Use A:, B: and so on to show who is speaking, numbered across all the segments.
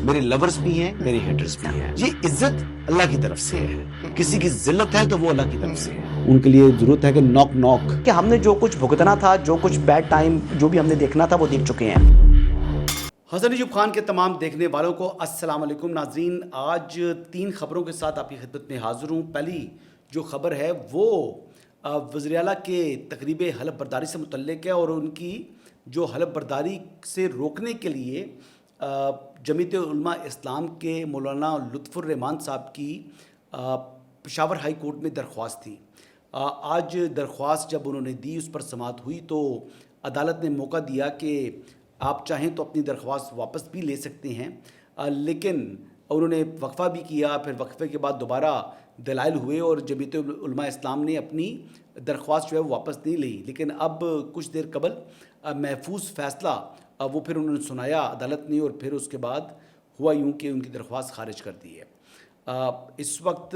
A: میرے لورز بھی ہیں، میرے ہیٹرز بھی ہیں. یہ عزت اللہ کی طرف سے ہے. کسی کی ذلت ہے تو وہ اللہ کی طرف سے ہے. ان کے لیے ضرورت ہے کہ نوک نوک
B: کہ ہم نے جو کچھ بھگتنا تھا، جو کچھ بیڈ ٹائم جو بھی ہم نے دیکھنا تھا وہ دیکھ چکے ہیں.
C: حسن ایوب خان کے تمام دیکھنے والوں کو السلام علیکم. ناظرین، آج 3 خبروں کے ساتھ آپ کی خدمت میں حاضر ہوں. پہلی جو خبر ہے وہ وزیر اعلیٰ کے تقریب حلف برداری سے متعلق ہے، اور ان کی جو حلف برداری سے روکنے کے لیے جمعیت علماء اسلام کے مولانا لطف الرحمان صاحب کی پشاور ہائی کورٹ میں درخواست تھی. آج درخواست جب انہوں نے دی، اس پر سماعت ہوئی، تو عدالت نے موقع دیا کہ آپ چاہیں تو اپنی درخواست واپس بھی لے سکتے ہیں، لیکن انہوں نے وقفہ بھی کیا. پھر وقفے کے بعد دوبارہ دلائل ہوئے اور جمعیت علماء اسلام نے اپنی درخواست جو ہے واپس نہیں لی. لیکن اب کچھ دیر قبل محفوظ فیصلہ وہ پھر انہوں نے سنایا عدالت نے، اور پھر اس کے بعد ہوا یوں کہ ان کی درخواست خارج کر دی ہے. اس وقت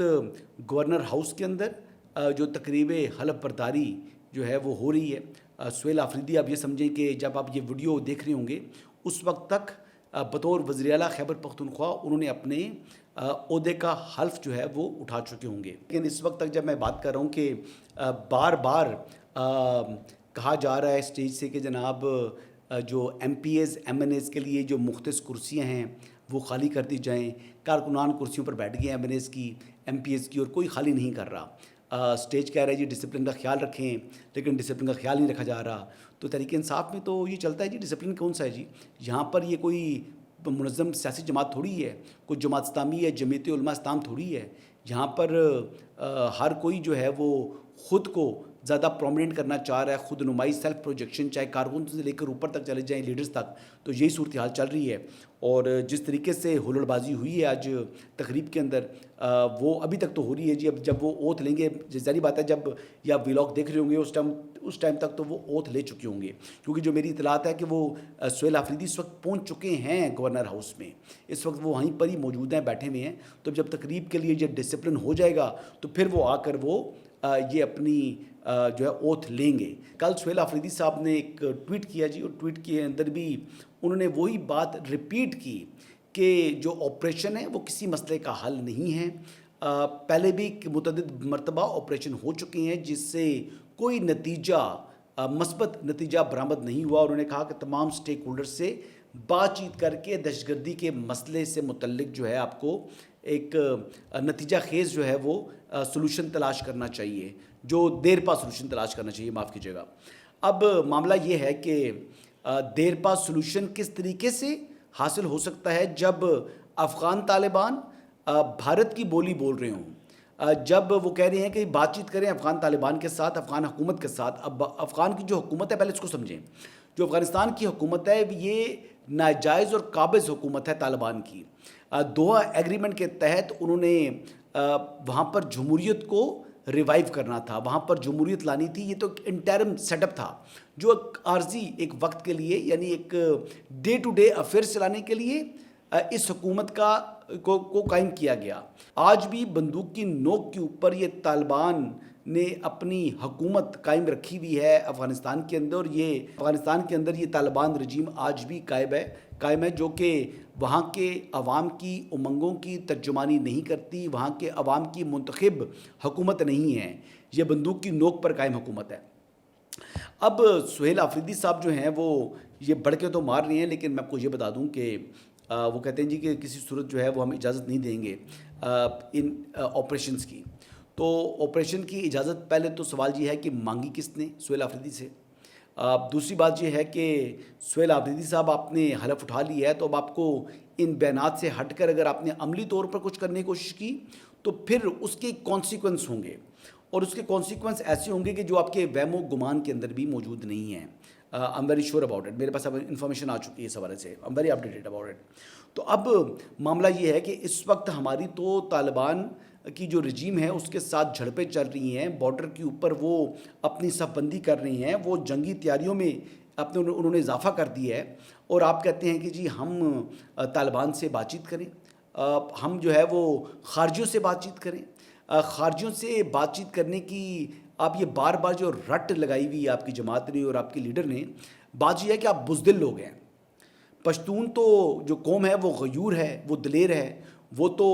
C: گورنر ہاؤس کے اندر جو تقریب حلف برداری جو ہے وہ ہو رہی ہے. سہیل آفریدی، آپ یہ سمجھیں کہ جب آپ یہ ویڈیو دیکھ رہے ہوں گے اس وقت تک بطور وزیر اعلیٰ خیبر پختونخوا انہوں نے اپنے عہدے کا حلف جو ہے وہ اٹھا چکے ہوں گے. لیکن اس وقت تک جب میں بات کر رہا ہوں کہ بار بار کہا جا رہا ہے اسٹیج سے کہ جناب جو M P As M N As کے لیے جو مختص کرسیاں ہیں وہ خالی کر دی جائیں. کارکنان کرسیوں پر بیٹھ گئے ایم این ایز کی، ایم پی ایز کی، اور کوئی خالی نہیں کر رہا. اسٹیج کہہ رہا ہے جی ڈسپلن کا خیال رکھیں، لیکن ڈسپلن کا خیال نہیں رکھا جا رہا. تو تحریک انصاف میں تو یہ چلتا ہے جی ڈسپلن کون سا ہے جی؟ یہاں پر یہ کوئی منظم سیاسی جماعت تھوڑی ہے، کوئی جماعت اسلامی ہے، جمعیت علماء اسلام تھوڑی ہے. یہاں پر ہر کوئی جو ہے وہ خود کو زیادہ پرومیننٹ کرنا چاہ رہا ہے، خود نمائی، سیلف پروجیکشن، چاہے کارکن سے لے کر اوپر تک چلے جائیں لیڈرز تک. تو یہی صورتحال چل رہی ہے. اور جس طریقے سے ہلڑ بازی ہوئی ہے آج تقریب کے اندر، وہ ابھی تک تو ہو رہی ہے جی. اب جب وہ اوتھ لیں گے، ظاہری بات ہے جب یا ولاگ دیکھ رہے ہوں گے اس ٹائم تک تو وہ اوتھ لے چکے ہوں گے. کیونکہ جو میری اطلاعات ہے کہ وہ سہیل آفریدی اس وقت پہنچ چکے ہیں گورنر ہاؤس میں. اس وقت وہ وہیں پر ہی موجود ہیں، بیٹھے ہوئے ہیں. تو جب تقریب کے لیے جب ڈسپلن ہو جائے گا تو پھر وہ آ کر وہ یہ اپنی جو ہے اوتھ لیں گے. کل سہیل آفریدی صاحب نے ایک ٹویٹ کیا جی، اور ٹویٹ کے اندر بھی انہوں نے وہی بات ریپیٹ کی کہ جو آپریشن ہے وہ کسی مسئلے کا حل نہیں ہے. پہلے بھی متعدد مرتبہ آپریشن ہو چکے ہیں جس سے کوئی نتیجہ، مثبت نتیجہ برآمد نہیں ہوا. انہوں نے کہا کہ تمام سٹیک ہولڈر سے بات چیت کر کے دہشت گردی کے مسئلے سے متعلق جو ہے آپ کو ایک نتیجہ خیز جو ہے وہ سلوشن تلاش کرنا چاہیے، جو دیر پا سلوشن تلاش کرنا چاہیے، معاف کیجیے گا. اب معاملہ یہ ہے کہ دیر پا سلوشن کس طریقے سے حاصل ہو سکتا ہے جب افغان طالبان بھارت کی بولی بول رہے ہوں، جب وہ کہہ رہے ہیں کہ بات چیت کریں افغان طالبان کے ساتھ، افغان حکومت کے ساتھ. اب افغان کی جو حکومت ہے، پہلے اس کو سمجھیں. جو افغانستان کی حکومت ہے یہ ناجائز اور قابض حکومت ہے طالبان کی. دوحہ ایگریمنٹ کے تحت انہوں نے وہاں پر جمہوریت کو ریوائیو کرنا تھا، وہاں پر جمہوریت لانی تھی. یہ تو ایک انٹرم سیٹ اپ تھا جو ایک عارضی ایک وقت کے لیے، یعنی ایک ڈے ٹو ڈے افیئرس چلانے کے لیے اس حکومت کو قائم کیا گیا. آج بھی بندوق کی نوک کے اوپر یہ طالبان نے اپنی حکومت قائم رکھی ہوئی ہے افغانستان کے اندر. یہ افغانستان کے اندر یہ طالبان رجیم آج بھی قائم ہے، جو کہ وہاں کے عوام کی امنگوں کی ترجمانی نہیں کرتی، وہاں کے عوام کی منتخب حکومت نہیں ہے. یہ بندوق کی نوک پر قائم حکومت ہے. اب سہیل آفریدی صاحب جو ہیں وہ یہ بڑھ کے تو مار رہے ہیں، لیکن میں آپ کو یہ بتا دوں کہ وہ کہتے ہیں جی کہ کسی صورت جو ہے وہ ہم اجازت نہیں دیں گے ان آپریشنز کی. تو آپریشن کی اجازت پہلے تو سوال یہ ہے کہ مانگی کس نے سہیل آفریدی سے. دوسری بات یہ ہے کہ سہیل آفریدی صاحب آپ نے حلف اٹھا لی ہے، تو اب آپ کو ان بیانات سے ہٹ کر اگر آپ نے عملی طور پر کچھ کرنے کی کوشش کی تو پھر اس کے کانسیکوینس ہوں گے، اور اس کے کانسیکوینس ایسے ہوں گے کہ جو آپ کے وہم و گمان کے اندر بھی موجود نہیں ہیں. I am very sure about it. میرے پاس اب انفارمیشن آ چکی ہے اس حوالے سے. I am very updated about it. تو اب معاملہ یہ ہے کہ اس وقت ہماری تو طالبان کی جو رجیم ہے اس کے ساتھ جھڑپیں چل رہی ہیں. بارڈر کے اوپر وہ اپنی صف بندی کر رہی ہیں، وہ جنگی تیاریوں میں انہوں نے اضافہ کر دیا ہے. اور آپ کہتے ہیں کہ جی ہم طالبان سے بات چیت کریں، ہم جو ہے وہ خارجیوں سے بات چیت کریں. خارجیوں سے بات چیت کرنے کی آپ یہ بار بار جو رٹ لگائی ہوئی آپ کی جماعت نے اور آپ کے لیڈر نے، بات یہ ہے کہ آپ بزدل لوگ ہیں. پشتون تو جو قوم ہے وہ غیور ہے، وہ دلیر ہے، وہ تو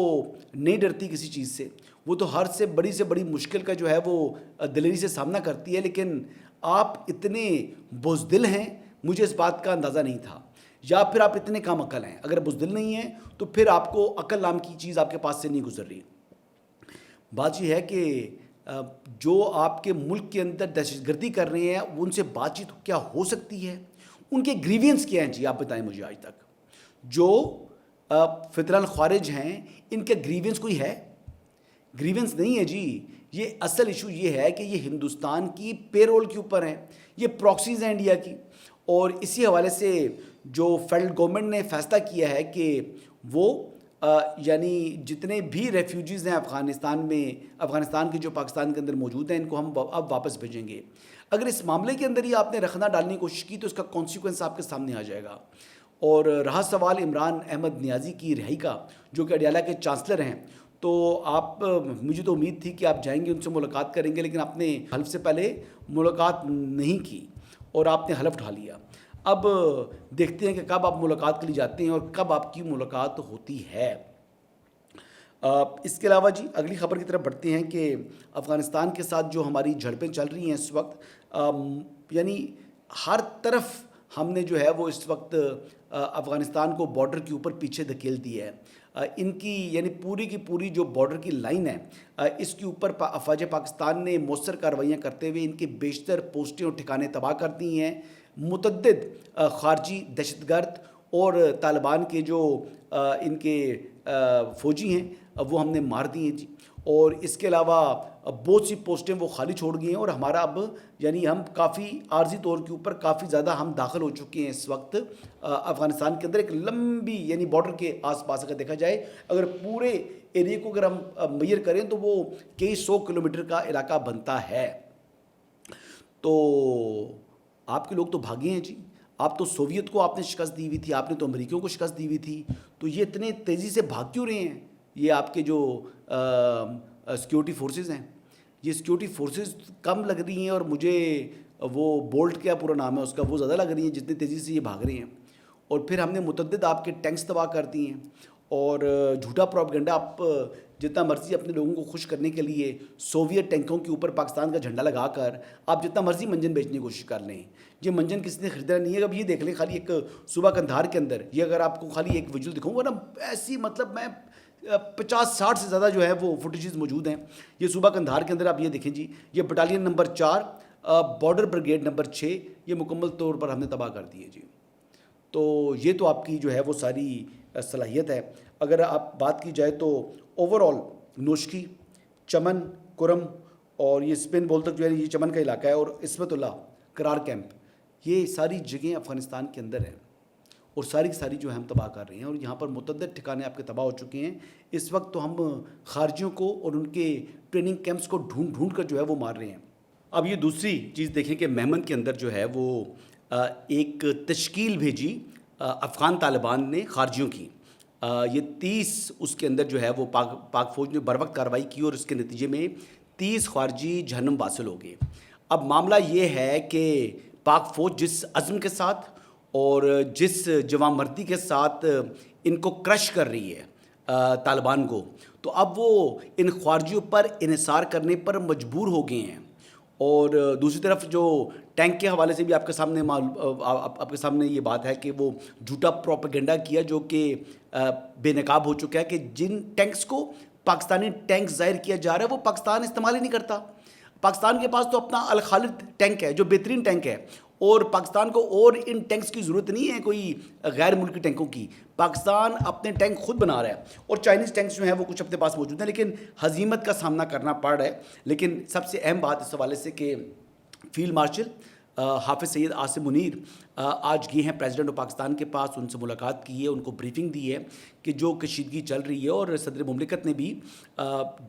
C: نہیں ڈرتی کسی چیز سے، وہ تو ہر سے بڑی مشکل کا جو ہے وہ دلیری سے سامنا کرتی ہے. لیکن آپ اتنے بزدل ہیں، مجھے اس بات کا اندازہ نہیں تھا، یا پھر آپ اتنے کم عقل ہیں. اگر بزدل نہیں ہیں تو پھر آپ کو عقل نام کی چیز آپ کے پاس سے نہیں گزر رہی. بات یہ ہے کہ جو آپ کے ملک کے اندر دہشت گردی کر رہے ہیں ان سے بات چیت کیا ہو سکتی ہے؟ ان کے گریوینس کیا ہیں جی؟ آپ بتائیں مجھے. آج تک جو فطران خارج ہیں ان کے گریوینس کوئی ہے؟ گریوینس نہیں ہے جی. یہ اصل ایشو یہ ہے کہ یہ ہندوستان کی پے رول کے اوپر ہیں، یہ پراکسیز ہیں انڈیا کی. اور اسی حوالے سے جو فیڈرل گورنمنٹ نے فیصلہ کیا ہے کہ وہ یعنی جتنے بھی ریفیوجیز ہیں افغانستان کے جو پاکستان کے اندر موجود ہیں ان کو ہم اب واپس بھیجیں گے. اگر اس معاملے کے اندر ہی آپ نے رخنہ ڈالنے کی کوشش کی تو اس کا کانسیکوینس آپ کے سامنے آ جائے گا. اور رہا سوال عمران احمد نیازی کی رہائی کا، جو کہ اڈیالہ کے چانسلر ہیں، تو آپ مجھے تو امید تھی کہ آپ جائیں گے ان سے ملاقات کریں گے، لیکن آپ نے حلف سے پہلے ملاقات نہیں کی اور آپ نے حلف اٹھا لیا. اب دیکھتے ہیں کہ کب آپ ملاقات کے لیے جاتے ہیں اور کب آپ کی ملاقات ہوتی ہے. اس کے علاوہ جی اگلی خبر کی طرف بڑھتے ہیں کہ افغانستان کے ساتھ جو ہماری جھڑپیں چل رہی ہیں اس وقت، یعنی ہر طرف ہم نے جو ہے وہ اس وقت افغانستان کو بارڈر کے اوپر پیچھے دھکیل دیا ہے. ان کی یعنی پوری کی پوری جو بارڈر کی لائن ہے اس کے اوپر افواج پاکستان نے مؤثر کارروائیاں کرتے ہوئے ان کے بیشتر پوسٹیں اور ٹھکانے تباہ کر دی ہیں. متعدد خارجی دہشت گرد اور طالبان کے جو ان کے فوجی ہیں وہ ہم نے مار دی ہیں جی. اور اس کے علاوہ بہت سی پوسٹیں وہ خالی چھوڑ گئی ہیں اور ہمارا اب یعنی ہم کافی عارضی طور کے اوپر کافی زیادہ ہم داخل ہو چکے ہیں اس وقت افغانستان کے اندر. ایک لمبی یعنی بارڈر کے آس پاس اگر دیکھا جائے، اگر پورے ایریے کو اگر ہم میئر کریں تو وہ کئی 100 کلومیٹر کا علاقہ بنتا ہے. تو آپ کے لوگ تو بھاگے ہیں جی. آپ تو سوویت کو آپ نے شکست دی ہوئی تھی، آپ نے تو امریکیوں کو شکست دی ہوئی تھی، تو یہ اتنے تیزی سے بھاگ کیوں رہے ہیں؟ یہ آپ کے جو سیکیورٹی فورسز ہیں، یہ سیکیورٹی فورسز کم لگ رہی ہیں اور مجھے وہ بولٹ کیا پورا نام ہے اس کا، وہ زیادہ لگ رہی ہیں جتنی تیزی سے یہ بھاگ رہے ہیں. اور پھر ہم نے متعدد آپ کے ٹینکس تباہ کر دی ہیں اور جھوٹا پروپیگنڈا. آپ جتنا مرضی اپنے لوگوں کو خوش کرنے کے لیے سوویت ٹینکوں کے اوپر پاکستان کا جھنڈا لگا کر آپ جتنا مرضی منجن بیچنے کی کوشش کر لیں. یہ منجن کسی نے خریدنا نہیں ہے. اب یہ دیکھ لیں خالی ایک صوبہ قندھار کے اندر، یہ اگر آپ کو خالی ایک ویژول دکھاؤں گا نا، ایسی مطلب میں 50-60 سے زیادہ جو ہے وہ فوٹیجز موجود ہیں. یہ صوبہ قندھار کے اندر آپ یہ دیکھیں جی، یہ battalion number 4 border brigade number 6 یہ مکمل طور پر ہم نے تباہ کر دی ہے جی. تو یہ تو آپ کی جو ہے وہ ساری صلاحیت ہے. اگر آپ بات کی جائے تو اوور آل نوشکی، چمن، کرم اور یہ اسپن بول تک جو ہے یہ چمن کا علاقہ ہے، اور عصمت اللہ، کرار کیمپ، یہ ساری جگہیں افغانستان کے اندر ہیں اور ساری کی ساری جو ہے ہم تباہ کر رہے ہیں. اور یہاں پر متعدد ٹھکانے آپ کے تباہ ہو چکے ہیں. اس وقت تو ہم خارجیوں کو اور ان کے ٹریننگ کیمپس کو ڈھونڈ کر جو ہے وہ مار رہے ہیں. اب یہ دوسری چیز دیکھیں کہ مہمند کے اندر جو ہے وہ ایک تشکیل بھیجی افغان طالبان نے خارجیوں کی. یہ 30 اس کے اندر جو ہے وہ پاک فوج نے بر وقت کارروائی کی اور اس کے نتیجے میں 30 خارجی جہنم واصل ہو گئے. اب معاملہ یہ ہے کہ پاک فوج جس عزم کے ساتھ اور جس جواں مردی کے ساتھ ان کو کرش کر رہی ہے طالبان کو، تو اب وہ ان خارجیوں پر انحصار کرنے پر مجبور ہو گئے ہیں. اور دوسری طرف جو ٹینک کے حوالے سے بھی آپ کے سامنے یہ بات ہے کہ وہ جھوٹا پروپیگنڈا کیا جو کہ بے نقاب ہو چکا ہے کہ جن ٹینکس کو پاکستانی ٹینک ظاہر کیا جا رہا ہے وہ پاکستان استعمال ہی نہیں کرتا. پاکستان کے پاس تو اپنا الخالد ٹینک ہے جو بہترین ٹینک ہے، اور پاکستان کو اور ان ٹینکس کی ضرورت نہیں ہے کوئی غیر ملکی ٹینکوں کی. پاکستان اپنے ٹینک خود بنا رہا ہے اور چائنیز ٹینکس جو ہیں وہ کچھ اپنے پاس موجود ہیں، لیکن ہزیمت کا سامنا کرنا پڑ رہا ہے. لیکن سب سے اہم بات اس حوالے سے کہ فیلڈ مارشل حافظ سید عاصم منیر آج گئے ہیں پریزیڈنٹ آف پاکستان کے پاس، ان سے ملاقات کی ہے، ان کو بریفنگ دی ہے کہ جو کشیدگی چل رہی ہے. اور صدر مملکت نے بھی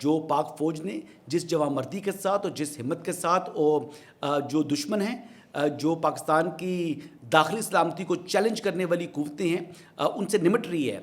C: جو پاک فوج نے جس جواں مردی کے ساتھ اور جس ہمت کے ساتھ اور جو دشمن ہیں جو پاکستان کی داخلی سلامتی کو چیلنج کرنے والی قوتیں ہیں ان سے نمٹ رہی ہے،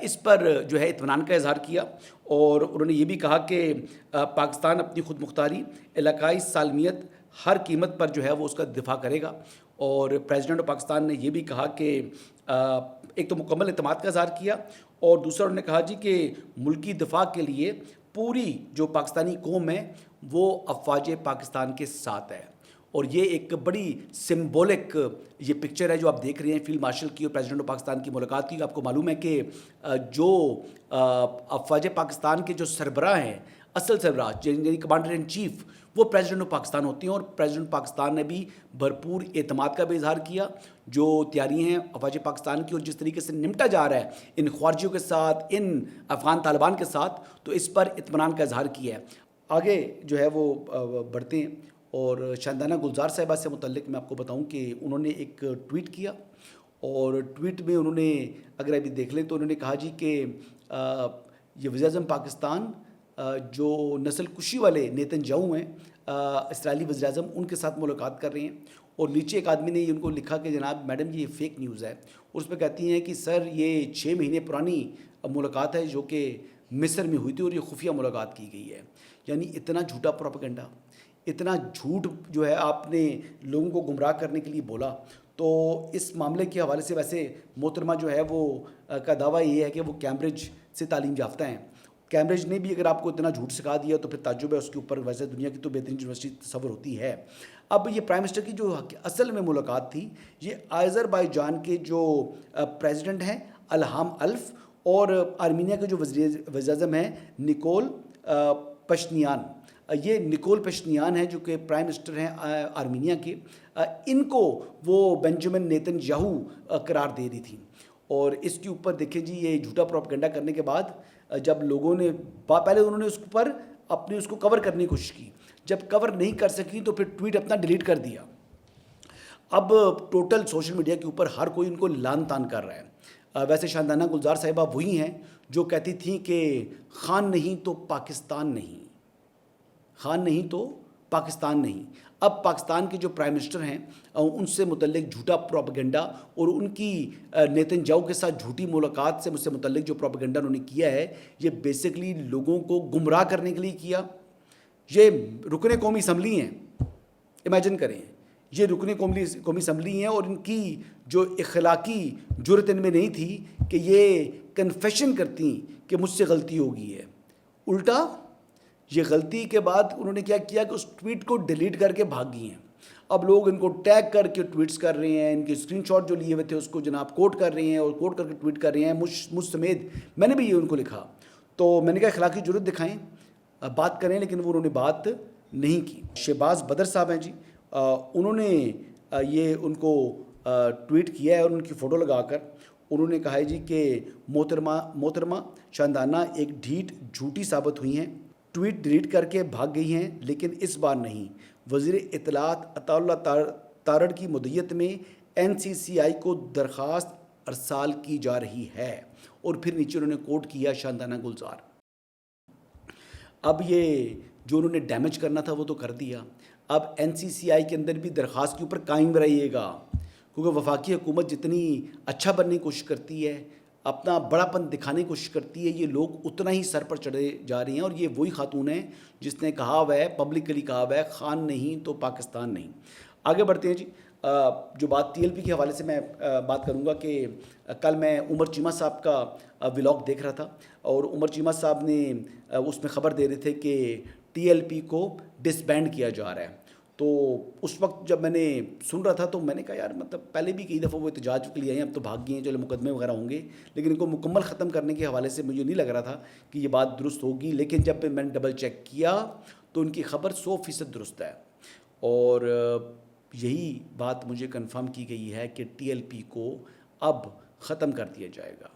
C: اس پر جو ہے اطمینان کا اظہار کیا. اور انہوں نے یہ بھی کہا کہ پاکستان اپنی خود مختاری، علاقائی سالمیت ہر قیمت پر جو ہے وہ اس کا دفاع کرے گا. اور پریزیڈنٹ آف پاکستان نے یہ بھی کہا کہ ایک تو مکمل اعتماد کا اظہار کیا اور دوسرا انہوں نے کہا جی کہ ملکی دفاع کے لیے پوری جو پاکستانی قوم ہے وہ افواج پاکستان کے ساتھ ہے. اور یہ ایک بڑی سمبولک یہ پکچر ہے جو آپ دیکھ رہے ہیں فیلڈ مارشل کی اور پریزیڈنٹ آف پاکستان کی ملاقات کی. آپ کو معلوم ہے کہ جو افواج پاکستان کے جو سربراہ ہیں, اصل سربراہ یعنی کمانڈر ان چیف, وہ پریزیڈنٹ آف پاکستان ہوتی ہیں. اور پریزیڈنٹ پاکستان نے بھی بھرپور اعتماد کا بھی اظہار کیا. جو تیاریاں ہیں افواج پاکستان کی اور جس طریقے سے نمٹا جا رہا ہے ان خارجیوں کے ساتھ, ان افغان طالبان کے ساتھ, تو اس پر اطمینان کا اظہار کیا ہے. آگے جو ہے وہ بڑھتے ہیں اور شاندانہ گلزار صاحبہ سے متعلق میں آپ کو بتاؤں کہ انہوں نے ایک ٹویٹ کیا اور ٹویٹ میں انہوں نے اگر ابھی دیکھ لیں تو انہوں نے کہا جی کہ یہ وزیر اعظم پاکستان جو نسل کشی والے نیتن یاہو ہیں اسرائیلی وزیر اعظم, ان کے ساتھ ملاقات کر رہے ہیں. اور نیچے ایک آدمی نے ان کو لکھا کہ جناب میڈم یہ فیک نیوز ہے. اس پہ کہتی ہیں کہ سر یہ 6 مہینے پرانی ملاقات ہے جو کہ مصر میں ہوئی تھی اور یہ خفیہ ملاقات کی گئی ہے. یعنی اتنا جھوٹا پروپیگنڈا, اتنا جھوٹ جو ہے آپ نے لوگوں کو گمراہ کرنے کے لیے بولا. تو اس معاملے کے حوالے سے ویسے محترمہ جو ہے وہ کا دعویٰ یہ ہے کہ وہ کیمبرج سے تعلیم یافتہ ہیں. کیمبرج نے بھی اگر آپ کو اتنا جھوٹ سکھا دیا تو پھر تعجب ہے اس کے اوپر. ویسے دنیا کی تو بہترین یونیورسٹی تصور ہوتی ہے. اب یہ پرائم منسٹر کی جو اصل میں ملاقات تھی یہ آذربائیجان کے جو پریزیڈنٹ ہیں الہام الف اور آرمینیا کے جو وزیر اعظم ہیں نکول پشنیان. یہ نکول پشنیان ہیں جو کہ پرائم منسٹر ہیں آرمینیا کے. ان کو وہ بنجامن نیتن یاہو قرار دے رہی تھی. اور اس کے اوپر دیکھیں جی یہ جھوٹا پروپیگنڈا کرنے کے بعد جب لوگوں نے پہلے انہوں نے اس پر اپنے اس کو کور کرنے کی کوشش کی, جب کور نہیں کر سکی تو پھر ٹویٹ اپنا ڈیلیٹ کر دیا. اب ٹوٹل سوشل میڈیا کے اوپر ہر کوئی ان کو لان تان کر رہا ہے. ویسے شاندانہ گلزار صاحبہ وہی ہیں جو کہتی تھیں کہ خان نہیں تو پاکستان نہیں, خان نہیں تو پاکستان نہیں. اب پاکستان کے جو پرائم منسٹر ہیں ان سے متعلق جھوٹا پروپیگنڈا اور ان کی نیتن یاہو کے ساتھ جھوٹی ملاقات سے مجھ سے متعلق جو پروپیگنڈا انہوں نے کیا ہے یہ بیسکلی لوگوں کو گمراہ کرنے کے لیے کیا. یہ رکن قومی اسمبلی ہیں, امیجن کریں, یہ رکن قومی اسمبلی ہیں اور ان کی جو اخلاقی جرت ان میں نہیں تھی کہ یہ کنفیشن کرتی کہ مجھ سے غلطی ہو گئی ہے. الٹا یہ غلطی کے بعد انہوں نے کیا کیا کہ اس ٹویٹ کو ڈیلیٹ کر کے بھاگ گئی ہیں. اب لوگ ان کو ٹیگ کر کے ٹویٹس کر رہے ہیں, ان کے اسکرین شاٹ جو لیے ہوئے تھے اس کو جناب کوٹ کر رہے ہیں اور کوٹ کر کے ٹویٹ کر رہے ہیں مجھ سمیت. میں نے بھی یہ ان کو لکھا تو میں نے کہا اخلاقی جرت دکھائیں, بات کریں, لیکن وہ انہوں نے بات نہیں کی. شہباز بدر صاحب ہیں جی, انہوں نے یہ ان کو ٹویٹ کیا ہے اور ان کی فوٹو لگا کر انہوں نے کہا ہے جی کہ محترمہ شاندانہ ایک ڈھیٹ جھوٹی ثابت ہوئی ہیں, ٹویٹ ڈیلیٹ کر کے بھاگ گئی ہیں, لیکن اس بار نہیں. وزیر اطلاعات عطا اللہ تارڑ کی مدعیت میں NCCI کو درخواست ارسال کی جا رہی ہے. اور پھر نیچے انہوں نے کوٹ کیا شاندانہ گلزار. اب یہ جو انہوں نے ڈیمیج کرنا تھا وہ تو کر دیا. اب NCCI کے اندر بھی درخواست کے اوپر قائم رہیے گا, کیونکہ وفاقی حکومت جتنی اچھا بننے کی کوشش کرتی ہے, اپنا بڑا پن دکھانے کی کوشش کرتی ہے, یہ لوگ اتنا ہی سر پر چڑھے جا رہے ہیں. اور یہ وہی خاتون ہے جس نے کہا ہوا ہے, پبلکلی کہا ہوا ہے, خان نہیں تو پاکستان نہیں. آگے بڑھتے ہیں جی. جو بات TLP کے حوالے سے میں بات کروں گا کہ کل میں عمر چیمہ صاحب کا ولاگ دیکھ رہا تھا اور عمر چیمہ صاحب نے اس میں خبر دے رہے تھے کہ TLP کو ڈسبینڈ کیا جا رہا ہے. تو اس وقت جب میں نے سن رہا تھا تو میں نے کہا یار مطلب پہلے بھی کئی دفعہ وہ احتجاج کے لیے آئے ہیں, اب تو بھاگ گئے ہیں, چلو مقدمے وغیرہ ہوں گے, لیکن ان کو مکمل ختم کرنے کے حوالے سے مجھے نہیں لگ رہا تھا کہ یہ بات درست ہوگی. لیکن جب میں نے ڈبل چیک کیا تو ان کی خبر 100% درست ہے. اور یہی بات مجھے کنفرم کی گئی ہے کہ TLP کو اب ختم کر دیا جائے گا.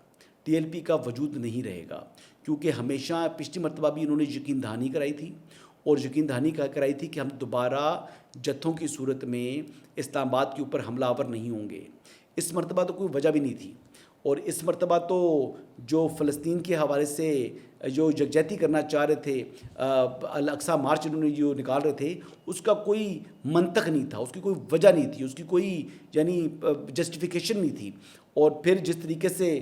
C: TLP کا وجود نہیں رہے گا, کیونکہ ہمیشہ پچھلی مرتبہ بھی انہوں نے یقین دہانی کرائی تھی اور یقین دہانی کرائی تھی کہ ہم دوبارہ جتھوں کی صورت میں اسلام آباد کے اوپر حملہ آور نہیں ہوں گے. اس مرتبہ تو کوئی وجہ بھی نہیں تھی. اور اس مرتبہ تو جو فلسطین کے حوالے سے جو یکجہتی کرنا چاہ رہے تھے, الاقصی مارچ انہوں نے جو نکال رہے تھے, اس کا کوئی منطق نہیں تھا, اس کی کوئی وجہ نہیں تھی, اس کی کوئی یعنی جسٹیفیکیشن نہیں تھی. اور پھر جس طریقے سے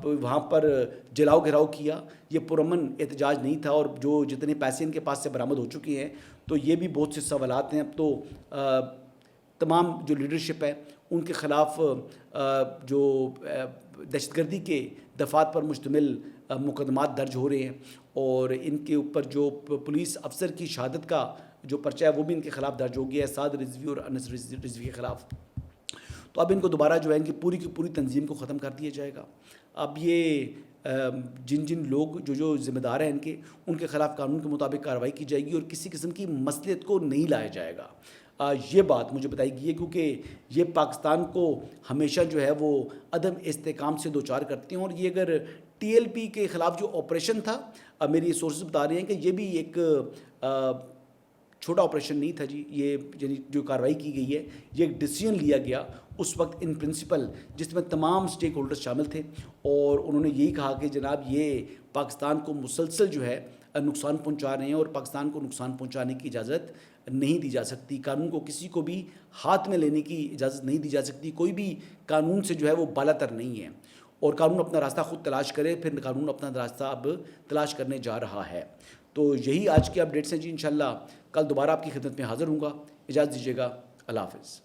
C: وہاں پر جلاؤ گھراؤ کیا, یہ پرامن احتجاج نہیں تھا. اور جو جتنے پیسے ان کے پاس سے برآمد ہو چکے ہیں تو یہ بھی بہت سے سوالات ہیں. اب تو تمام جو لیڈرشپ ہے ان کے خلاف جو دہشت گردی کے دفعات پر مشتمل مقدمات درج ہو رہے ہیں، اور ان کے اوپر جو پولیس افسر کی شہادت کا جو پرچہ ہے وہ بھی ان کے خلاف درج ہو گیا ہے، سعد رضوی اور انس رضوی کے خلاف. تو اب ان کو دوبارہ جو ہے ان کی پوری کی پوری تنظیم کو ختم کر دیا جائے گا. اب یہ جن لوگ جو ذمہ دار ہیں ان کے خلاف قانون کے مطابق کارروائی کی جائے گی، اور کسی قسم کی مصلحت کو نہیں لایا جائے گا. یہ بات مجھے بتائی گئی ہے کیونکہ یہ پاکستان کو ہمیشہ جو ہے وہ عدم استحکام سے دوچار کرتے ہیں. اور یہ اگر ٹی ایل پی کے خلاف جو آپریشن تھا، میری سورسز بتا رہے ہیں کہ یہ بھی ایک چھوٹا آپریشن نہیں تھا جی. یہ یعنی جو کارروائی کی گئی ہے، یہ ایک ڈیسیژن لیا گیا اس وقت ان پرنسپل، جس میں تمام سٹیک ہولڈرز شامل تھے، اور انہوں نے یہی کہا کہ جناب یہ پاکستان کو مسلسل جو ہے نقصان پہنچا رہے ہیں، اور پاکستان کو نقصان پہنچانے کی اجازت نہیں دی جا سکتی. قانون کو کسی کو بھی ہاتھ میں لینے کی اجازت نہیں دی جا سکتی. کوئی بھی قانون سے جو ہے وہ بالاتر نہیں ہے، اور قانون اپنا راستہ خود تلاش کرے. پھر قانون اپنا راستہ اب تلاش کرنے جا رہا ہے. تو یہی آج کی اپڈیٹس ہیں جی. انشاءاللہ کل دوبارہ آپ کی خدمت میں حاضر ہوں گا. اجازت دیجیے گا. اللہ حافظ.